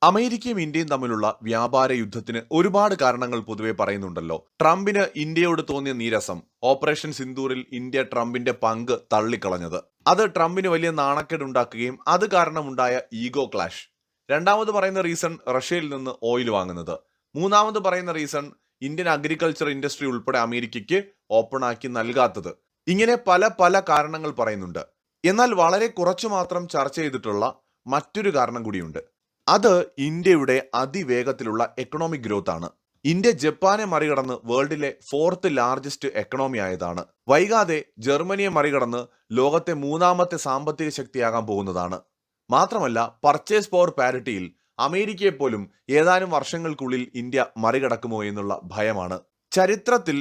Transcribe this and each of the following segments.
അമേരിക്കയും ഇന്ത്യയും തമ്മിലുള്ള വ്യാപാര യുദ്ധത്തിന് ഒരുപാട് കാരണങ്ങൾ പൊതുവെ പറയുന്നുണ്ടല്ലോ. ട്രംപിന് ഇന്ത്യയോട് തോന്നിയ നീരസം, ഓപ്പറേഷൻ സിന്ദൂറിൽ ഇന്ത്യ ട്രംപിന്റെ പങ്ക് തള്ളിക്കളഞ്ഞത്, അത് ട്രംപിന് വലിയ നാണക്കേടുണ്ടാക്കുകയും അത് കാരണമുണ്ടായ ഈഗോ ക്ലാഷ്. രണ്ടാമത് പറയുന്ന റീസൺ റഷ്യയിൽ നിന്ന് ഓയിൽ വാങ്ങുന്നത്. മൂന്നാമത് പറയുന്ന റീസൺ ഇന്ത്യൻ അഗ്രികൾച്ചർ ഇൻഡസ്ട്രി ഉൾപ്പെടെ അമേരിക്കയ്ക്ക് ഓപ്പൺ ആക്കി നൽകാത്തത്. ഇങ്ങനെ പല പല കാരണങ്ങൾ പറയുന്നുണ്ട്. എന്നാൽ വളരെ കുറച്ചു മാത്രം ചർച്ച ചെയ്തിട്ടുള്ള മറ്റൊരു കാരണം കൂടിയുണ്ട്. അത് ഇന്ത്യയുടെ അതിവേഗത്തിലുള്ള എക്കണോമിക് ഗ്രോത്ത് ആണ്. ഇന്ത്യ ജപ്പാനെ മറികടന്ന് വേൾഡിലെ ഫോർത്ത് ലാർജസ്റ്റ് എക്കണോമി ആയതാണ്. വൈകാതെ ജർമ്മനിയെ മറികടന്ന് ലോകത്തെ മൂന്നാമത്തെ സാമ്പത്തിക ശക്തിയാകാൻ പോകുന്നതാണ്. മാത്രമല്ല, പർച്ചേസ് പവർ പാരിറ്റിയിൽ അമേരിക്കയെ പോലും ഏതാനും വർഷങ്ങൾക്കുള്ളിൽ ഇന്ത്യ മറികടക്കുമോ എന്നുള്ള ഭയമാണ്. ചരിത്രത്തിൽ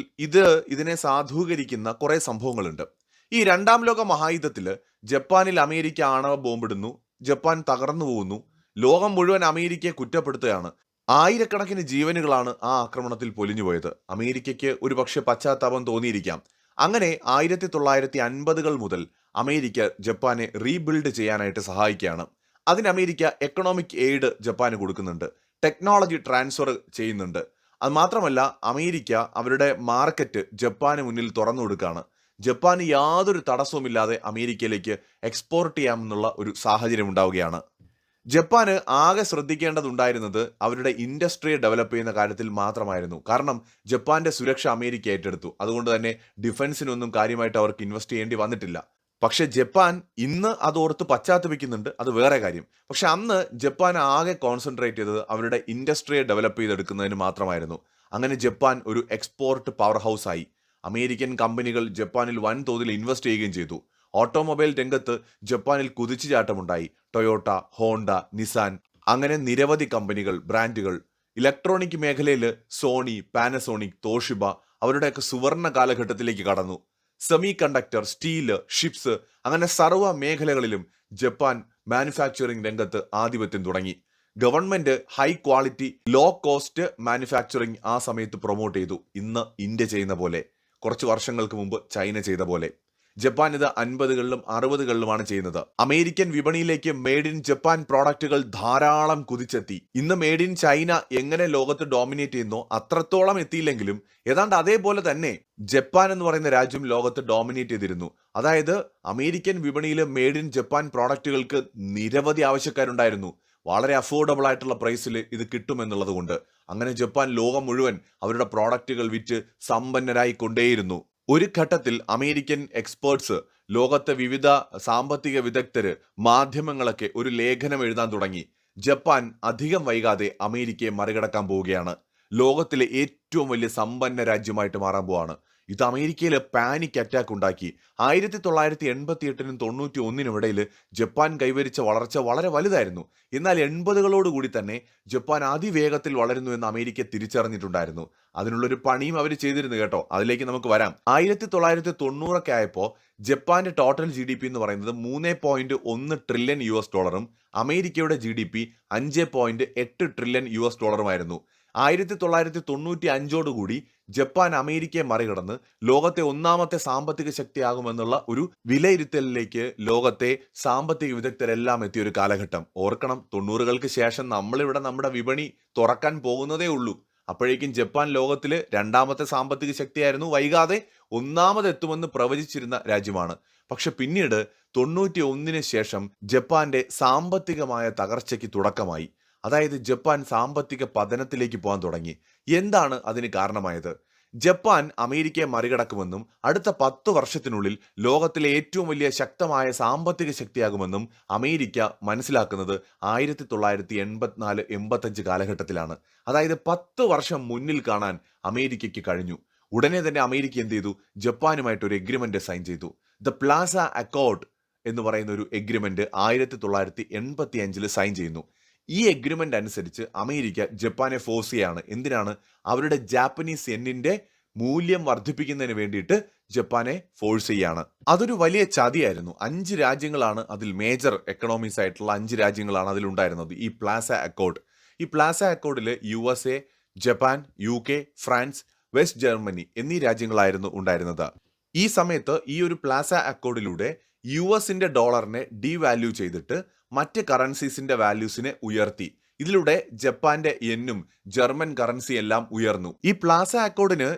ഇതിനെ സാധൂകരിക്കുന്ന കുറെ സംഭവങ്ങളുണ്ട്. ഈ രണ്ടാം ലോക മഹായുദ്ധത്തില് ജപ്പാനിൽ അമേരിക്ക ആണവ ബോംബിടുന്നു, ജപ്പാൻ തകർന്നു പോകുന്നു, ലോകം മുഴുവൻ അമേരിക്കയെ കുറ്റപ്പെടുത്തുകയാണ്. ആയിരക്കണക്കിന് ജീവനുകളാണ് ആ ആക്രമണത്തിൽ പൊലിഞ്ഞുപോയത്. അമേരിക്കയ്ക്ക് ഒരുപക്ഷെ പശ്ചാത്താപം തോന്നിയിരിക്കാം. അങ്ങനെ 1950-കൾ മുതൽ അമേരിക്ക ജപ്പാനെ റീബിൽഡ് ചെയ്യാനായിട്ട് സഹായിക്കുകയാണ്. അതിന് അമേരിക്ക എക്കണോമിക് എയ്ഡ് ജപ്പാന് കൊടുക്കുന്നുണ്ട്, ടെക്നോളജി ട്രാൻസ്ഫർ ചെയ്യുന്നുണ്ട്. അത് മാത്രമല്ല, അമേരിക്ക അവരുടെ മാർക്കറ്റ് ജപ്പാന് മുന്നിൽ തുറന്നു കൊടുക്കുകയാണ്. ജപ്പാന് യാതൊരു തടസ്സവുമില്ലാതെ അമേരിക്കയിലേക്ക് എക്സ്പോർട്ട് ചെയ്യാമെന്നുള്ള ഒരു സാഹചര്യം ഉണ്ടാവുകയാണ്. ജപ്പാന് ആകെ ശ്രദ്ധിക്കേണ്ടതുണ്ടായിരുന്നത് അവരുടെ ഇൻഡസ്ട്രിയെ ഡെവലപ്പ് ചെയ്യുന്ന കാര്യത്തിൽ മാത്രമായിരുന്നു. കാരണം ജപ്പാന്റെ സുരക്ഷ അമേരിക്ക ഏറ്റെടുത്തു. അതുകൊണ്ട് തന്നെ ഡിഫൻസിനൊന്നും കാര്യമായിട്ട് അവർക്ക് ഇൻവെസ്റ്റ് ചെയ്യേണ്ടി വന്നിട്ടില്ല. പക്ഷെ ജപ്പാൻ ഇന്ന് അതോർത്ത് പശ്ചാത്തപിക്കുന്നുണ്ട്, അത് വേറെ കാര്യം. പക്ഷെ അന്ന് ജപ്പാൻ ആകെ കോൺസെൻട്രേറ്റ് ചെയ്തത് അവരുടെ ഇൻഡസ്ട്രിയെ ഡെവലപ്പ് ചെയ്തെടുക്കുന്നതിന് മാത്രമായിരുന്നു. അങ്ങനെ ജപ്പാൻ ഒരു എക്സ്പോർട്ട് പവർ ഹൗസ് ആയി. അമേരിക്കൻ കമ്പനികൾ ജപ്പാനിൽ വൻതോതിൽ ഇൻവെസ്റ്റ് ചെയ്യുകയും ചെയ്തു. ഓട്ടോമൊബൈൽ രംഗത്ത് ജപ്പാനിൽ കുതിച്ചുചാട്ടമുണ്ടായി. ടൊയോട്ട, ഹോണ്ട, നിസാൻ, അങ്ങനെ നിരവധി കമ്പനികൾ, ബ്രാൻഡുകൾ. ഇലക്ട്രോണിക് മേഖലയിൽ സോണി, പാനസോണിക്, തോഷിബ അവരുടെയൊക്കെ സുവർണ കാലഘട്ടത്തിലേക്ക് കടന്നു. സെമി കണ്ടക്ടർ, സ്റ്റീല്, ഷിപ്സ്, അങ്ങനെ സർവ്വ മേഖലകളിലും ജപ്പാൻ മാനുഫാക്ചറിംഗ് രംഗത്ത് ആധിപത്യം തുടങ്ങി. Government high quality low cost manufacturing ആ സമയത്ത് പ്രൊമോട്ട് ചെയ്തു. ഇന്ന് ഇന്ത്യ ചെയ്യുന്ന പോലെ, കുറച്ച് വർഷങ്ങൾക്ക് മുമ്പ് ചൈന ചെയ്ത പോലെ. ജപ്പാൻ ഇത് 50-കളിലും 60-കളിലുമാണ് ചെയ്യുന്നത്. അമേരിക്കൻ വിപണിയിലേക്ക് മെയ്ഡ് ഇൻ ജപ്പാൻ പ്രോഡക്റ്റുകൾ ധാരാളം കുതിച്ചെത്തി. ഇന്ന് മെയ്ഡ് ഇൻ ചൈന എങ്ങനെ ലോകത്ത് ഡോമിനേറ്റ് ചെയ്യുന്നോ അത്രത്തോളം എത്തിയില്ലെങ്കിലും ഏതാണ്ട് അതേപോലെ തന്നെ ജപ്പാൻ എന്ന് പറയുന്ന രാജ്യം ലോകത്ത് ഡോമിനേറ്റ് ചെയ്തിരുന്നു. അതായത് അമേരിക്കൻ വിപണിയിൽ മെയ്ഡ് ഇൻ ജപ്പാൻ പ്രോഡക്റ്റുകൾക്ക് നിരവധി ആവശ്യക്കാരുണ്ടായിരുന്നു. വളരെ അഫോർഡബിൾ ആയിട്ടുള്ള പ്രൈസിൽ ഇത് കിട്ടുമെന്നുള്ളത് കൊണ്ട് അങ്ങനെ ജപ്പാൻ ലോകം മുഴുവൻ അവരുടെ പ്രോഡക്റ്റുകൾ വിറ്റ് സമ്പന്നരായി കൊണ്ടേയിരുന്നു. ഒരു ഘട്ടത്തിൽ അമേരിക്കൻ എക്സ്പേർട്സ്, ലോകത്തെ വിവിധ സാമ്പത്തിക വിദഗ്ധര്, മാധ്യമങ്ങളൊക്കെ ഒരു ലേഖനം എഴുതാൻ തുടങ്ങി. ജപ്പാൻ അധികം വൈകാതെ അമേരിക്കയെ മറികടക്കാൻ പോവുകയാണ്. ലോകത്തിലെ ഏറ്റവും വലിയ സമ്പന്ന രാജ്യമായിട്ട് മാറാൻ പോവാണ്. ഇത് അമേരിക്കയിൽ പാനിക് അറ്റാക്ക് ഉണ്ടാക്കി. 1988-നും 91-നും ഇടയിൽ ജപ്പാൻ കൈവരിച്ച വളർച്ച വളരെ വലുതായിരുന്നു. എന്നാൽ 80-കളോടുകൂടി തന്നെ ജപ്പാൻ അതിവേഗത്തിൽ വളരുന്നു എന്ന് അമേരിക്ക തിരിച്ചറിഞ്ഞിട്ടുണ്ടായിരുന്നു. അതിനുള്ളൊരു പണിയും അവർ ചെയ്തിരുന്നു കേട്ടോ. അതിലേക്ക് നമുക്ക് വരാം. 1990 ആയപ്പോൾ ജപ്പാന്റെ ടോട്ടൽ GDP എന്ന് പറയുന്നത് $3.1 ട്രില്യൺ അമേരിക്കയുടെ GDP $5.8 ട്രില്യൺ ആയിരുന്നു. 1995 ജപ്പാൻ അമേരിക്കയെ മറികടന്ന് ലോകത്തെ ഒന്നാമത്തെ സാമ്പത്തിക ശക്തിയാകുമെന്നുള്ള ഒരു വിലയിരുത്തലിലേക്ക് ലോകത്തെ സാമ്പത്തിക വിദഗ്ധരെല്ലാം എത്തിയ ഒരു കാലഘട്ടം. ഓർക്കണം, 90-കൾക്ക് ശേഷം നമ്മളിവിടെ നമ്മുടെ വിപണി തുറക്കാൻ പോകുന്നതേ ഉള്ളൂ. അപ്പോഴേക്കും ജപ്പാൻ ലോകത്തിലെ രണ്ടാമത്തെ സാമ്പത്തിക ശക്തിയായിരുന്നു. വൈകാതെ ഒന്നാമതെത്തുമെന്ന് പ്രവചിച്ചിരുന്ന രാജ്യമാണ്. പക്ഷെ പിന്നീട് 91-ന് ശേഷം ജപ്പാന്റെ സാമ്പത്തികമായ തകർച്ചയ്ക്ക് തുടക്കമായി. അതായത് ജപ്പാൻ സാമ്പത്തിക പതനത്തിലേക്ക് പോകാൻ തുടങ്ങി. എന്താണ് അതിന് കാരണമായത്? ജപ്പാൻ അമേരിക്കയെ മറികടക്കുമെന്നും അടുത്ത 10 വർഷത്തിനുള്ളിൽ ലോകത്തിലെ ഏറ്റവും വലിയ ശക്തമായ സാമ്പത്തിക ശക്തിയാകുമെന്നും അമേരിക്ക മനസ്സിലാക്കുന്നത് 1984-85 കാലഘട്ടത്തിലാണ്. അതായത് 10 വർഷം മുന്നിൽ കാണാൻ അമേരിക്കയ്ക്ക് കഴിഞ്ഞു. ഉടനെ തന്നെ അമേരിക്ക എന്ത് ചെയ്തു? ജപ്പാനുമായിട്ട് ഒരു എഗ്രിമെന്റ് സൈൻ ചെയ്തു. ദ പ്ലാസ അക്കോർഡ് എന്ന് പറയുന്ന ഒരു എഗ്രിമെന്റ് 1985 സൈൻ ചെയ്യുന്നു. ഈ എഗ്രിമെന്റ് അനുസരിച്ച് അമേരിക്ക ജപ്പാനെ ഫോഴ്സ് ചെയ്യാണ്. എന്തിനാണ്? അവരുടെ ജാപ്പനീസ് യെന്നിന്റെ മൂല്യം വർദ്ധിപ്പിക്കുന്നതിന് വേണ്ടിയിട്ട് ജപ്പാനെ ഫോഴ്സ് ചെയ്യാണ്. അതൊരു വലിയ ചതിയായിരുന്നു. 5 രാജ്യങ്ങളാണ് അതിൽ, മേജർ എക്കണോമീസ് ആയിട്ടുള്ള 5 രാജ്യങ്ങളാണ് അതിലുണ്ടായിരുന്നത് ഈ പ്ലാസ അക്കോർഡ്. ഈ പ്ലാസ അക്കോർഡിൽ USA, Japan, UK, France, West Germany എന്നീ രാജ്യങ്ങളായിരുന്നു ഉണ്ടായിരുന്നത്. ഈ സമയത്ത് ഈ ഒരു പ്ലാസ അക്കോർഡിലൂടെ US ഡോളറിനെ ഡീവാല്യൂ ചെയ്തിട്ട് മറ്റ് കറൻസീസിന്റെ വാല്യൂസിനെ ഉയർത്തി. ഇതിലൂടെ ജപ്പാന്റെ യെന്നും ജർമ്മൻ കറൻസി എല്ലാം ഉയർന്നു. ഈ പ്ലാസ അക്കോർഡിന്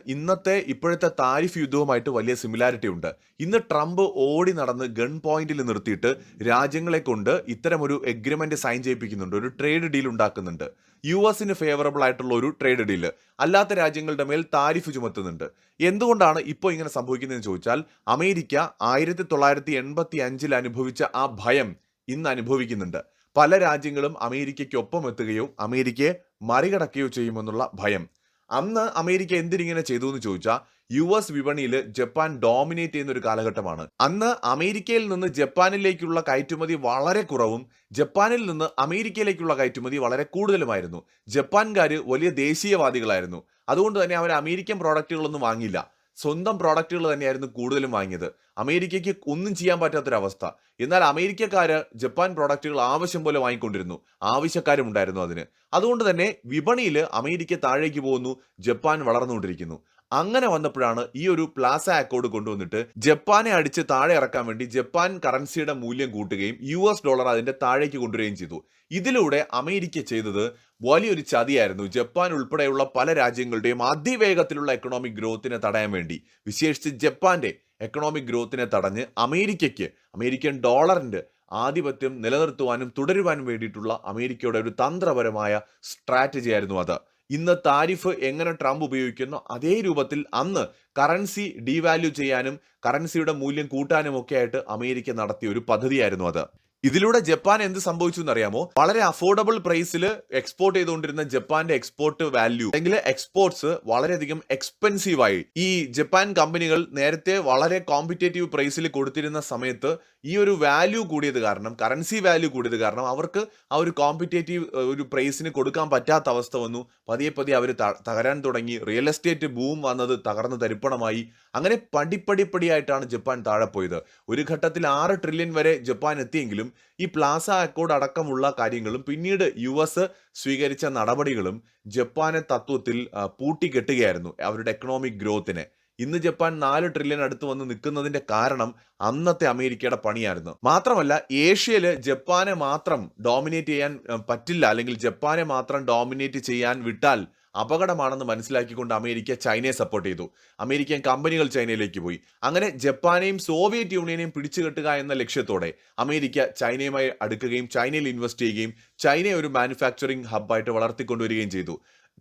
ഇപ്പോഴത്തെ താരിഫ് യുദ്ധവുമായിട്ട് വലിയ സിമിലാരിറ്റി ഉണ്ട്. ഇന്ന് ട്രംപ് ഓടി നടന്ന് ഗൺ പോയിന്റിൽ നിർത്തിയിട്ട് രാജ്യങ്ങളെ കൊണ്ട് ഇത്തരമൊരു എഗ്രിമെന്റ് സൈൻ ചെയ്യിപ്പിക്കുന്നുണ്ട്, ഒരു ട്രേഡ് ഡീൽ ഉണ്ടാക്കുന്നുണ്ട്. യുഎസിന് ഫേവറബിൾ ആയിട്ടുള്ള ഒരു ട്രേഡ് ഡീൽ അല്ലാത്ത രാജ്യങ്ങളുടെ മേൽ താരിഫ് ചുമത്തുന്നുണ്ട്. എന്തുകൊണ്ടാണ് ഇപ്പോൾ ഇങ്ങനെ സംഭവിക്കുന്നതെന്ന് ചോദിച്ചാൽ, അമേരിക്ക 1985 അനുഭവിച്ച ആ ഭയം ഇന്ന് അനുഭവിക്കുന്നുണ്ട്. പല രാജ്യങ്ങളും അമേരിക്കയ്ക്കൊപ്പം എത്തുകയോ അമേരിക്കയെ മറികടക്കുകയോ ചെയ്യുമെന്നുള്ള ഭയം. അന്ന് അമേരിക്ക എന്തിനിങ്ങനെ ചെയ്തു എന്ന് ചോദിച്ചാൽ, US വിപണിയിൽ ജപ്പാൻ ഡോമിനേറ്റ് ചെയ്യുന്ന ഒരു കാലഘട്ടമാണ്. അന്ന് അമേരിക്കയിൽ നിന്ന് ജപ്പാനിലേക്കുള്ള കയറ്റുമതി വളരെ കുറവും ജപ്പാനിൽ നിന്ന് അമേരിക്കയിലേക്കുള്ള കയറ്റുമതി വളരെ കൂടുതലുമായിരുന്നു. ജപ്പാൻകാർ വലിയ ദേശീയവാദികളായിരുന്നു. അതുകൊണ്ട് തന്നെ അവർ അമേരിക്കൻ പ്രോഡക്റ്റുകളൊന്നും വാങ്ങിയില്ല, സ്വന്തം പ്രോഡക്റ്റുകൾ തന്നെയായിരുന്നു കൂടുതലും വാങ്ങിയത്. അമേരിക്കയ്ക്ക് ഒന്നും ചെയ്യാൻ പറ്റാത്തൊരവസ്ഥ. എന്നാൽ അമേരിക്കക്കാര് ജപ്പാൻ പ്രോഡക്റ്റുകൾ ആവശ്യം പോലെ വാങ്ങിക്കൊണ്ടിരുന്നു, ആവശ്യക്കാരും ഉണ്ടായിരുന്നു അതിന്. അതുകൊണ്ട് തന്നെ വിപണിയിൽ അമേരിക്ക താഴേക്ക് പോകുന്നു, ജപ്പാൻ വളർന്നുകൊണ്ടിരിക്കുന്നു. അങ്ങനെ വന്നപ്പോഴാണ് ഈ ഒരു പ്ലാസ അക്കോർഡ് കൊണ്ടുവന്നിട്ട് ജപ്പാനെ അടിച്ച് താഴെ ഇറക്കാൻ വേണ്ടി ജപ്പാൻ കറൻസിയുടെ മൂല്യം കൂട്ടുകയും US ഡോളർ അതിന്റെ താഴേക്ക് കൊണ്ടുവരികയും ചെയ്തു. ഇതിലൂടെ അമേരിക്ക ചെയ്തത് വലിയൊരു ചതിയായിരുന്നു. ജപ്പാൻ ഉൾപ്പെടെയുള്ള പല രാജ്യങ്ങളുടെയും അതിവേഗത്തിലുള്ള എക്കണോമിക് ഗ്രോത്തിനെ തടയാൻ വേണ്ടി, വിശേഷിച്ച് ജപ്പാന്റെ എക്കണോമിക് ഗ്രോത്തിനെ തടഞ്ഞ് അമേരിക്കൻ ഡോളറിന്റെ ആധിപത്യം നിലനിർത്തുവാനും തുടരുവാനും വേണ്ടിയിട്ടുള്ള അമേരിക്കയുടെ ഒരു തന്ത്രപരമായ സ്ട്രാറ്റജി ആയിരുന്നു അത്. ഇന്ന് താരിഫ് എങ്ങനെ ട്രംപ് ഉപയോഗിക്കുന്നു അതേ രൂപത്തിൽ അന്ന് കറൻസി ഡീവാല്യൂ ചെയ്യാനും കറൻസിയുടെ മൂല്യം കൂട്ടാനും ഒക്കെ ആയിട്ട് അമേരിക്ക നടത്തിയ ഒരു പദ്ധതിയായിരുന്നു അത്. ഇതിലൂടെ ജപ്പാൻ എന്ത് സംഭവിച്ചു എന്നറിയാമോ? വളരെ അഫോർഡബിൾ പ്രൈസിൽ എക്സ്പോർട്ട് ചെയ്തുകൊണ്ടിരുന്ന ജപ്പാന്റെ എക്സ്പോർട്ട് വാല്യൂ അല്ലെങ്കിൽ എക്സ്പോർട്സ് വളരെയധികം എക്സ്പെൻസീവ് ആയി. ഈ ജപ്പാൻ കമ്പനികൾ നേരത്തെ വളരെ കോമ്പറ്റേറ്റീവ് പ്രൈസിൽ കൊടുത്തിരുന്ന സമയത്ത് ഈ ഒരു വാല്യൂ കൂടിയത് കാരണം, കറൻസി വാല്യൂ കൂടിയത് കാരണം അവർക്ക് ആ ഒരു കോമ്പറ്റേറ്റീവ് ഒരു പ്രൈസിന് കൊടുക്കാൻ പറ്റാത്ത അവസ്ഥ വന്നു. പതിയെ അവർ തകരാൻ തുടങ്ങി. റിയൽ എസ്റ്റേറ്റ് ബൂം വന്നത് തകർന്ന് തരിപ്പണമായി. അങ്ങനെ പടിപ്പടിയായിട്ടാണ് ജപ്പാൻ താഴെ പോയത്. ഒരു ഘട്ടത്തിൽ 6 ട്രില്യൺ വരെ ജപ്പാൻ എത്തിയെങ്കിലും ഈ പ്ലാസ അക്കോർഡ് അടക്കമുള്ള കാര്യങ്ങളും പിന്നീട് US സ്വീകരിച്ച നടപടികളും ജപ്പാനെ തത്വത്തിൽ പൂട്ടിക്കെട്ടുകയായിരുന്നു അവരുടെ എക്കണോമിക് ഗ്രോത്തിനെ. ഇന്ന് ജപ്പാൻ 4 ട്രില്യൺ അടുത്ത് വന്ന് നിൽക്കുന്നതിന്റെ കാരണം അന്നത്തെ അമേരിക്കയുടെ പണിയായിരുന്നു. മാത്രമല്ല, ഏഷ്യയിൽ ജപ്പാനെ മാത്രം ഡോമിനേറ്റ് ചെയ്യാൻ പറ്റില്ല, അല്ലെങ്കിൽ ജപ്പാനെ മാത്രം ഡോമിനേറ്റ് ചെയ്യാൻ വിട്ടാൽ അപകടമാണെന്ന് മനസ്സിലാക്കിക്കൊണ്ട് അമേരിക്ക ചൈനയെ സപ്പോർട്ട് ചെയ്തു. അമേരിക്കൻ കമ്പനികൾ ചൈനയിലേക്ക് പോയി. അങ്ങനെ ജപ്പാനെയും സോവിയറ്റ് യൂണിയനെയും പിടിച്ചുകെട്ടുക എന്ന ലക്ഷ്യത്തോടെ അമേരിക്ക ചൈനയുമായി അടുക്കുകയും ചൈനയിൽ ഇൻവെസ്റ്റ് ചെയ്യുകയും ചൈനയെ ഒരു മാനുഫാക്ചറിംഗ് ഹബ്ബായിട്ട് വളർത്തിക്കൊണ്ടുവരികയും ചെയ്തു.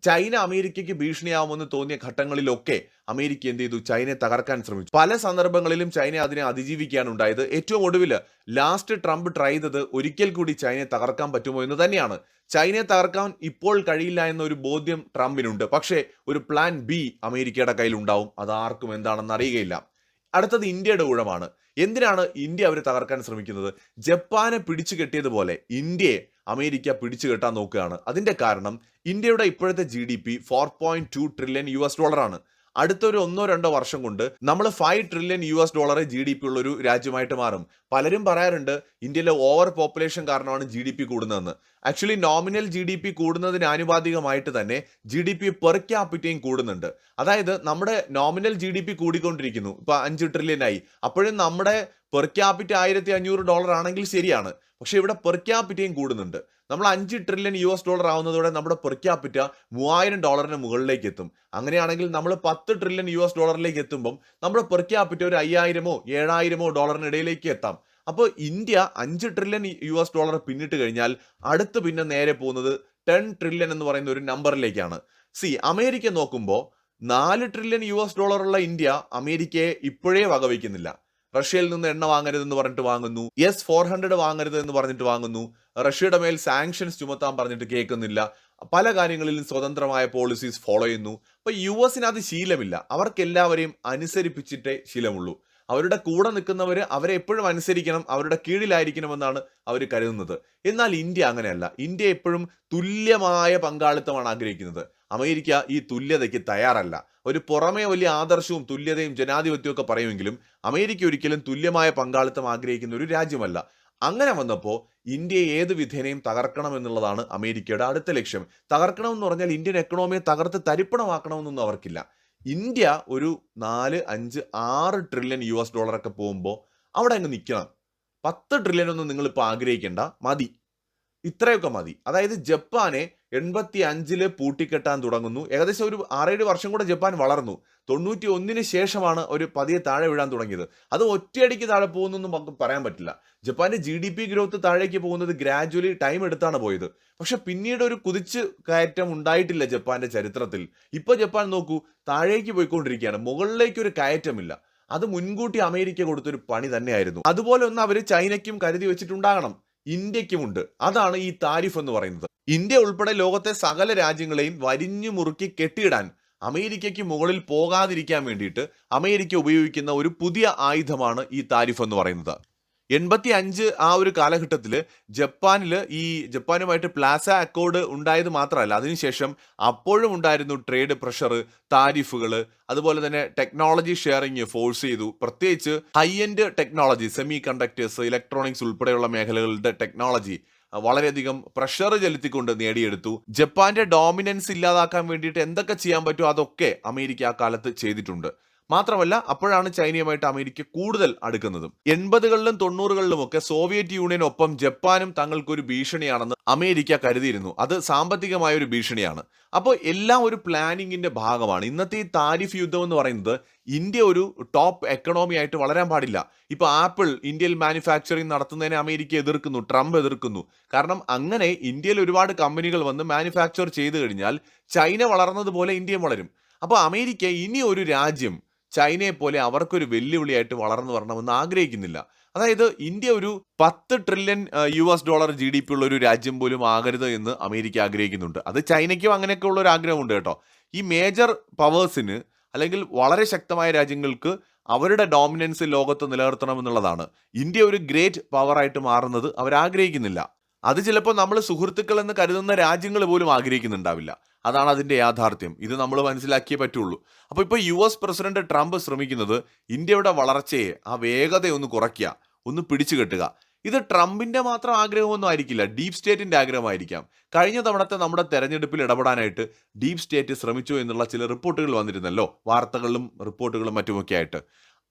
ചൈന അമേരിക്കയ്ക്ക് ഭീഷണിയാവുമെന്ന് തോന്നിയ ഘട്ടങ്ങളിലൊക്കെ അമേരിക്ക എന്ത് ചെയ്തു? ചൈനയെ തകർക്കാൻ ശ്രമിച്ചു. പല സന്ദർഭങ്ങളിലും ചൈന അതിനെ അതിജീവിക്കുകയാണ് ഉണ്ടായത്. ഏറ്റവും ഒടുവിൽ ലാസ്റ്റ് ട്രംപ് ട്രൈ ചെയ്തത് ഒരിക്കൽ കൂടി ചൈനയെ തകർക്കാൻ പറ്റുമോ എന്ന് തന്നെയാണ്. ചൈനയെ തകർക്കാൻ ഇപ്പോൾ കഴിയില്ല എന്നൊരു ബോധ്യം ട്രംപിനുണ്ട്. പക്ഷേ ഒരു പ്ലാൻ ബി അമേരിക്കയുടെ കയ്യിലുണ്ടാവും. അത് ആർക്കും എന്താണെന്ന് അറിയുകയില്ല. അടുത്തത് ഇന്ത്യയുടെ ഊഴമാണ്. എന്തിനാണ് ഇന്ത്യ അവർ തകർക്കാൻ ശ്രമിക്കുന്നത്? ജപ്പാനെ പിടിച്ചു കെട്ടിയതുപോലെ ഇന്ത്യയെ അമേരിക്ക പിടിച്ചു കെട്ടാൻ നോക്കുകയാണ്. അതിന്റെ കാരണം ഇന്ത്യയുടെ ഇപ്പോഴത്തെ GDP 4.2 ട്രില്യൺ US ഡോളറാണ്. അടുത്തൊരു 1-2 വർഷം കൊണ്ട് നമ്മൾ 5 ട്രില്യൺ US ഡോളർ GDP ഉള്ള ഒരു രാജ്യമായിട്ട് മാറും. പലരും പറയാറുണ്ട് ഇന്ത്യയിലെ ഓവർ പോപ്പുലേഷൻ കാരണമാണ് GDP കൂടുന്നതെന്ന്. ആക്ച്വലി നോമിനൽ GDP കൂടുന്നതിന് ആനുപാതികമായിട്ട് തന്നെ GDP പെർ ക്യാപിറ്റയും കൂടുന്നുണ്ട്. അതായത് നമ്മുടെ നോമിനൽ GDP കൂടിക്കൊണ്ടിരിക്കുന്നു. ഇപ്പൊ 5 ട്രില്യൺ ആയി. അപ്പോഴും നമ്മുടെ പെർ ക്യാപിറ്റ $1500 ആണെങ്കിൽ ശരിയാണ്. പക്ഷെ ഇവിടെ പെർ ക്യാപിറ്റയും കൂടുന്നുണ്ട്. നമ്മൾ 5 ട്രില്യൺ US ഡോളർ ആവുന്നതോടെ നമ്മുടെ പെർ ക്യാപിറ്റ $3000 മുകളിലേക്ക് എത്തും. അങ്ങനെയാണെങ്കിൽ നമ്മൾ 10 ട്രില്യൺ US ഡോളറിലേക്ക് എത്തുമ്പം നമ്മുടെ പെർ ക്യാപിറ്റ ഒരു 5000-7000 ഇടയിലേക്ക് എത്താം. അപ്പോൾ ഇന്ത്യ 5 ട്രില്യൺ US ഡോളർ പിന്നിട്ട് കഴിഞ്ഞാൽ പിന്നെ നേരെ പോകുന്നത് 10 ട്രില്യൺ എന്ന് പറയുന്ന ഒരു നമ്പറിലേക്കാണ്. അമേരിക്ക നോക്കുമ്പോൾ 4 ട്രില്യൺ US ഡോളർ ഉള്ള ഇന്ത്യ അമേരിക്കയെ ഇപ്പോഴേ വകവയ്ക്കുന്നില്ല. റഷ്യയിൽ നിന്ന് എണ്ണ വാങ്ങരുതെന്ന് പറഞ്ഞിട്ട് വാങ്ങുന്നു. S-400 വാങ്ങരുത് എന്ന് പറഞ്ഞിട്ട് വാങ്ങുന്നു. റഷ്യയുടെ മേൽ സാങ്ഷൻസ് ചുമത്താൻ പറഞ്ഞിട്ട് കേൾക്കുന്നില്ല. പല കാര്യങ്ങളിലും സ്വതന്ത്രമായ പോളിസീസ് ഫോളോ ചെയ്യുന്നു. അപ്പൊ US അത് ശീലമില്ല. അവർക്കെല്ലാവരെയും അനുസരിപ്പിച്ചിട്ടേ ശീലമുള്ളൂ. അവരുടെ കൂടെ നിൽക്കുന്നവർ അവരെ എപ്പോഴും അനുസരിക്കണം, അവരുടെ കീഴിലായിരിക്കണമെന്നാണ് അവർ കരുതുന്നത്. എന്നാൽ ഇന്ത്യ അങ്ങനെയല്ല. ഇന്ത്യ എപ്പോഴും തുല്യമായ പങ്കാളിത്തമാണ് ആഗ്രഹിക്കുന്നത്. അമേരിക്ക ഈ തുല്യതയ്ക്ക് തയ്യാറല്ല. ഒരു പുറമേ വലിയ ആദർശവും തുല്യതയും ജനാധിപത്യവും ഒക്കെ പറയുമെങ്കിലും അമേരിക്ക ഒരിക്കലും തുല്യമായ പങ്കാളിത്തം ആഗ്രഹിക്കുന്ന ഒരു രാജ്യമല്ല. അങ്ങനെ വന്നപ്പോൾ ഇന്ത്യയെ ഏത് വിധേനയും തകർക്കണം എന്നുള്ളതാണ് അമേരിക്കയുടെ അടുത്ത ലക്ഷ്യം. തകർക്കണം എന്ന് പറഞ്ഞാൽ ഇന്ത്യൻ എക്കണോമിയെ തകർത്ത് തരിപ്പണമാക്കണമെന്നൊന്നും അവർക്കില്ല. ഇന്ത്യ ഒരു 4, 5, 6 ട്രില്യൺ US ഡോളർ ഒക്കെ പോകുമ്പോൾ അവിടെ അങ്ങ് നിൽക്കണം. 10 ട്രില്യൺ ഒന്നും നിങ്ങളിപ്പോൾ ആഗ്രഹിക്കേണ്ട, മതി. ഇത്രയൊക്കെ മതി. അതായത് ജപ്പാനെ 85-ല് പൂട്ടിക്കെട്ടാൻ തുടങ്ങുന്നു. ഏകദേശം ഒരു 6-7 വർഷം കൂടെ ജപ്പാൻ വളർന്നു. 91-ന് ശേഷമാണ് ഒരു പതിയെ താഴെ വീഴാൻ തുടങ്ങിയത്. അത് ഒറ്റയടിക്ക് താഴെ പോകുന്നൊന്നും നമുക്ക് പറയാൻ പറ്റില്ല. ജപ്പാന്റെ GDP ഗ്രോത്ത് താഴേക്ക് പോകുന്നത് ഗ്രാജുവലി ടൈം എടുത്താണ് പോയത്. പക്ഷെ പിന്നീട് ഒരു കുതിച്ച് കയറ്റം ഉണ്ടായിട്ടില്ല ജപ്പാന്റെ ചരിത്രത്തിൽ. ഇപ്പൊ ജപ്പാൻ നോക്കൂ, താഴേക്ക് പോയിക്കൊണ്ടിരിക്കുകയാണ്. മുകളിലേക്ക് ഒരു കയറ്റമില്ല. അത് മുൻകൂട്ടി അമേരിക്ക കൊടുത്തൊരു പണി തന്നെയായിരുന്നു. അതുപോലെ ഒന്ന് അവർ ചൈനയ്ക്കും കരുതി വെച്ചിട്ടുണ്ടാകണം, ഇന്ത്യക്കുമുണ്ട്. അതാണ് ഈ താരിഫ് എന്ന് പറയുന്നത്. ഇന്ത്യ ഉൾപ്പെടെ ലോകത്തെ സകല രാജ്യങ്ങളെയും വരിഞ്ഞു മുറുക്കി കെട്ടിയിടാൻ അമേരിക്കയ്ക്ക് മുകളിൽ പോകാതിരിക്കാൻ വേണ്ടിയിട്ട് അമേരിക്ക ഉപയോഗിക്കുന്ന ഒരു പുതിയ ആയുധമാണ് ഈ താരിഫ് എന്ന് പറയുന്നത്. 85 ആ ഒരു കാലഘട്ടത്തിൽ ജപ്പാനുമായിട്ട് പ്ലാസ അക്കോർഡ് ഉണ്ടായത് മാത്രമല്ല, അതിനുശേഷം അപ്പോഴും ഉണ്ടായിരുന്നു ട്രേഡ് പ്രഷർ, താരിഫുകൾ, അതുപോലെ തന്നെ ടെക്നോളജി ഷെയറിങ് ഫോഴ്സ് ചെയ്തു. പ്രത്യേകിച്ച് high end technology, semi conductors, electronics ഉൾപ്പെടെയുള്ള മേഖലകളുടെ ടെക്നോളജി വളരെയധികം പ്രഷർ ചെലുത്തിക്കൊണ്ട് നേടിയെടുത്തു. ജപ്പാന്റെ ഡോമിനൻസ് ഇല്ലാതാക്കാൻ വേണ്ടിയിട്ട് എന്തൊക്കെ ചെയ്യാൻ പറ്റുമോ അതൊക്കെ അമേരിക്ക ആ കാലത്ത് ചെയ്തിട്ടുണ്ട്. മാത്രമല്ല, അപ്പോഴാണ് ചൈനയുമായിട്ട് അമേരിക്ക കൂടുതൽ അടുക്കുന്നതും. 80-കളിലും 90-കളിലും ഒക്കെ സോവിയറ്റ് യൂണിയനൊപ്പം ജപ്പാനും തങ്ങൾക്കൊരു ഭീഷണിയാണെന്ന് അമേരിക്ക കരുതിയിരുന്നു. അത് സാമ്പത്തികമായ ഒരു ഭീഷണിയാണ്. അപ്പോൾ എല്ലാം ഒരു പ്ലാനിങ്ങിന്റെ ഭാഗമാണ്. ഇന്നത്തെ ഈ താരിഫ് യുദ്ധം എന്ന് പറയുന്നത് ഇന്ത്യ ഒരു ടോപ്പ് എക്കണോമി ആയിട്ട് വളരാൻ പാടില്ല. ഇപ്പൊ ആപ്പിൾ ഇന്ത്യയിൽ മാനുഫാക്ചറിങ് നടത്തുന്നതിനെ അമേരിക്ക എതിർക്കുന്നു, ട്രംപ് എതിർക്കുന്നു. കാരണം അങ്ങനെ ഇന്ത്യയിൽ ഒരുപാട് കമ്പനികൾ വന്ന് മാനുഫാക്ചർ ചെയ്തു കഴിഞ്ഞാൽ ചൈന വളർന്നതുപോലെ ഇന്ത്യയും വളരും. അപ്പോൾ അമേരിക്ക ഇനി ഒരു രാജ്യം ചൈനയെ പോലെ അവർക്കൊരു വെല്ലുവിളിയായിട്ട് വളർന്നു വരണമെന്ന് ആഗ്രഹിക്കുന്നില്ല. അതായത് ഇന്ത്യ ഒരു 10 ട്രില്യൺ US$ GDP ഉള്ള ഒരു രാജ്യം പോലും ആകരുത് എന്ന് അമേരിക്ക ആഗ്രഹിക്കുന്നുണ്ട്. അത് ചൈനയ്ക്കും അങ്ങനെയൊക്കെ ഉള്ള ഒരു ആഗ്രഹമുണ്ട് കേട്ടോ. ഈ മേജർ പവേഴ്സിന് അല്ലെങ്കിൽ വളരെ ശക്തമായ രാജ്യങ്ങൾക്ക് അവരുടെ ഡോമിനൻസ് ലോകത്ത് നിലനിർത്തണമെന്നുള്ളതാണ്. ഇന്ത്യ ഒരു ഗ്രേറ്റ് പവറായിട്ട് മാറുന്നത് അവർ ആഗ്രഹിക്കുന്നില്ല. അത് ചിലപ്പോൾ നമ്മൾ സുഹൃത്തുക്കൾ എന്ന് കരുതുന്ന രാജ്യങ്ങൾ പോലും ആഗ്രഹിക്കുന്നുണ്ടാവില്ല. അതാണ് അതിന്റെ യാഥാർത്ഥ്യം. ഇത് നമ്മൾ മനസ്സിലാക്കിയേ പറ്റുള്ളൂ. അപ്പോൾ ഇപ്പോൾ US പ്രസിഡന്റ് ട്രംപ് ശ്രമിക്കുന്നത് ഇന്ത്യയുടെ വളർച്ചയെ, ആ വേഗതയൊന്ന് കുറയ്ക്കുക, ഒന്ന് പിടിച്ചു കെട്ടുക. ഇത് ട്രംപിന്റെ മാത്രം ആഗ്രഹമൊന്നും ആയിരിക്കില്ല, ഡീപ് സ്റ്റേറ്റിന്റെ ആഗ്രഹമായിരിക്കാം. കഴിഞ്ഞ തവണത്തെ നമ്മുടെ തെരഞ്ഞെടുപ്പിൽ ഇടപെടാനായിട്ട് ഡീപ് സ്റ്റേറ്റ് ശ്രമിച്ചു എന്നുള്ള ചില റിപ്പോർട്ടുകൾ വന്നിരുന്നല്ലോ, വാർത്തകളും റിപ്പോർട്ടുകളും മറ്റുമൊക്കെ ആയിട്ട്.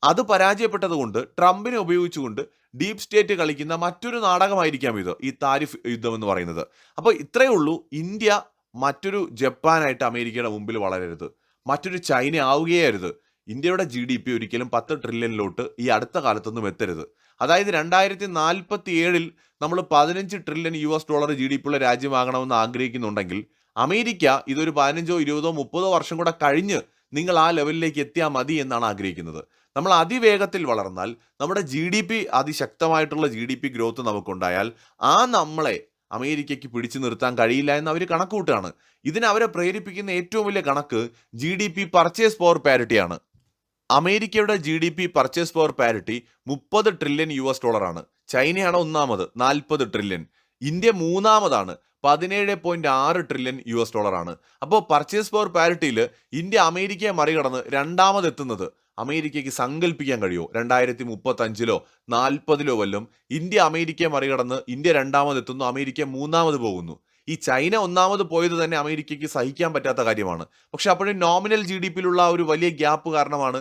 അത് പരാജയപ്പെട്ടതുകൊണ്ട് ട്രംപിനെ ഉപയോഗിച്ചുകൊണ്ട് ഡീപ് സ്റ്റേറ്റ് കളിക്കുന്ന മറ്റൊരു നാടകമായിരിക്കാം ഇത്, ഈ താരിഫ് യുദ്ധം എന്ന് പറയുന്നത്. അപ്പോൾ ഇത്രയേ ഉള്ളൂ. ഇന്ത്യ മറ്റൊരു ജപ്പാനായിട്ട് അമേരിക്കയുടെ മുമ്പിൽ വളരരുത്, മറ്റൊരു ചൈന ആവുകയേ അരുത്. ഇന്ത്യയുടെ GDP ഒരിക്കലും 10 ട്രില്യണിലോട്ട് ഈ അടുത്ത കാലത്തൊന്നും എത്തരുത്. അതായത് 2047-ൽ നമ്മൾ 15 ട്രില്യൺ US$ GDP ഉള്ള രാജ്യമാകണമെന്ന് ആഗ്രഹിക്കുന്നുണ്ടെങ്കിൽ അമേരിക്ക ഇതൊരു 15, 20, 30 വർഷം കൂടെ കഴിഞ്ഞ് നിങ്ങൾ ആ ലെവലിലേക്ക് എത്തിയാൽ മതി എന്നാണ് ആഗ്രഹിക്കുന്നത്. നമ്മൾ അതിവേഗത്തിൽ വളർന്നാൽ, നമ്മുടെ GDP അതിശക്തമായിട്ടുള്ള GDP ഗ്രോത്ത് നമുക്കുണ്ടായാൽ നമ്മളെ അമേരിക്കയ്ക്ക് പിടിച്ചു നിർത്താൻ കഴിയില്ല എന്ന് അവർ കണക്കുകൂട്ടുകയാണ്. ഇതിന് അവരെ പ്രേരിപ്പിക്കുന്ന ഏറ്റവും വലിയ കണക്ക് GDP പർച്ചേസ് പവർ പാരിറ്റിയാണ്. അമേരിക്കയുടെ GDP purchase power parity 30 trillion US$ ആണ്. ചൈനയാണ് ഒന്നാമത്, 40 ട്രില്യൺ. ഇന്ത്യ മൂന്നാമതാണ്, 17.6 ട്രില്യൺ US$ ആണ്. അപ്പോൾ പർച്ചേസ് പവർ പാരിറ്റിയിൽ ഇന്ത്യ അമേരിക്കയെ മറികടന്ന് രണ്ടാമതെത്തുന്നത് അമേരിക്കയ്ക്ക് സങ്കല്പിക്കാൻ കഴിയുമോ? 2035-ലോ 40-ലോ വല്ലതും ഇന്ത്യ അമേരിക്കയെ മറികടന്ന് ഇന്ത്യ രണ്ടാമതെത്തുന്നു, അമേരിക്ക മൂന്നാമത് പോകുന്നു. ഈ ചൈന ഒന്നാമത് പോയത് തന്നെ അമേരിക്കയ്ക്ക് സഹിക്കാൻ പറ്റാത്ത കാര്യമാണ്. പക്ഷെ അപ്പോഴും നോമിനൽ GDP-യിലുള്ള ഒരു വലിയ ഗ്യാപ്പ് കാരണമാണ്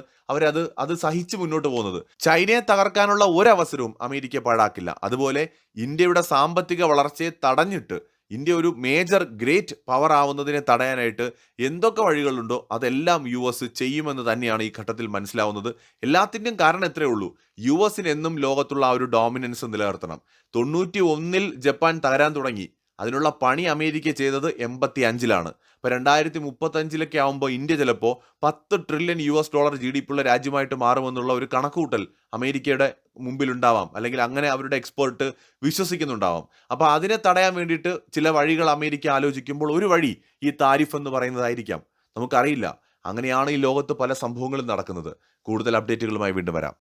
അത് സഹിച്ച് മുന്നോട്ട് പോകുന്നത്. ചൈനയെ തകർക്കാനുള്ള ഒരവസരവും അമേരിക്ക പാഴാക്കില്ല. അതുപോലെ ഇന്ത്യയുടെ സാമ്പത്തിക വളർച്ചയെ തടഞ്ഞിട്ട് ഇന്ത്യ ഒരു മേജർ ഗ്രേറ്റ് പവർ ആവുന്നതിനെ തടയാനായിട്ട് എന്തൊക്കെ വഴികളുണ്ടോ അതെല്ലാം US ചെയ്യുമെന്ന് തന്നെയാണ് ഈ ഘട്ടത്തിൽ മനസ്സിലാവുന്നത്. എല്ലാത്തിൻ്റെയും കാരണം എത്രയേ ഉള്ളൂ, US-ന് എന്നും ലോകത്തുള്ള ആ ഒരു ഡോമിനൻസ് നിലനിർത്തണം. 91-ൽ ജപ്പാൻ തകരാൻ തുടങ്ങി. അതിനുള്ള പണി അമേരിക്ക ചെയ്തത് 85-ലാണ്. ഇപ്പോൾ 2035-ലൊക്കെ ആകുമ്പോൾ ഇന്ത്യ ചിലപ്പോൾ 10 ട്രില്യൺ US$ GDP ഉള്ള രാജ്യമായിട്ട് മാറുമെന്നുള്ള ഒരു കണക്കുകൂട്ടൽ അമേരിക്കയുടെ മുമ്പിലുണ്ടാവാം, അല്ലെങ്കിൽ അങ്ങനെ അവരുടെ എക്സ്പേർട്ട് വിശ്വസിക്കുന്നുണ്ടാവാം. അപ്പോൾ അതിനെ തടയാൻ വേണ്ടിയിട്ട് ചില വഴികൾ അമേരിക്ക ആലോചിക്കുമ്പോൾ ഒരു വഴി ഈ താരിഫ് എന്ന് പറയുന്നതായിരിക്കാം. നമുക്കറിയില്ല. അങ്ങനെയാണ് ഈ ലോകത്ത് പല സംഭവങ്ങളും നടക്കുന്നത്. കൂടുതൽ അപ്ഡേറ്റുകളുമായി വീണ്ടും വരാം.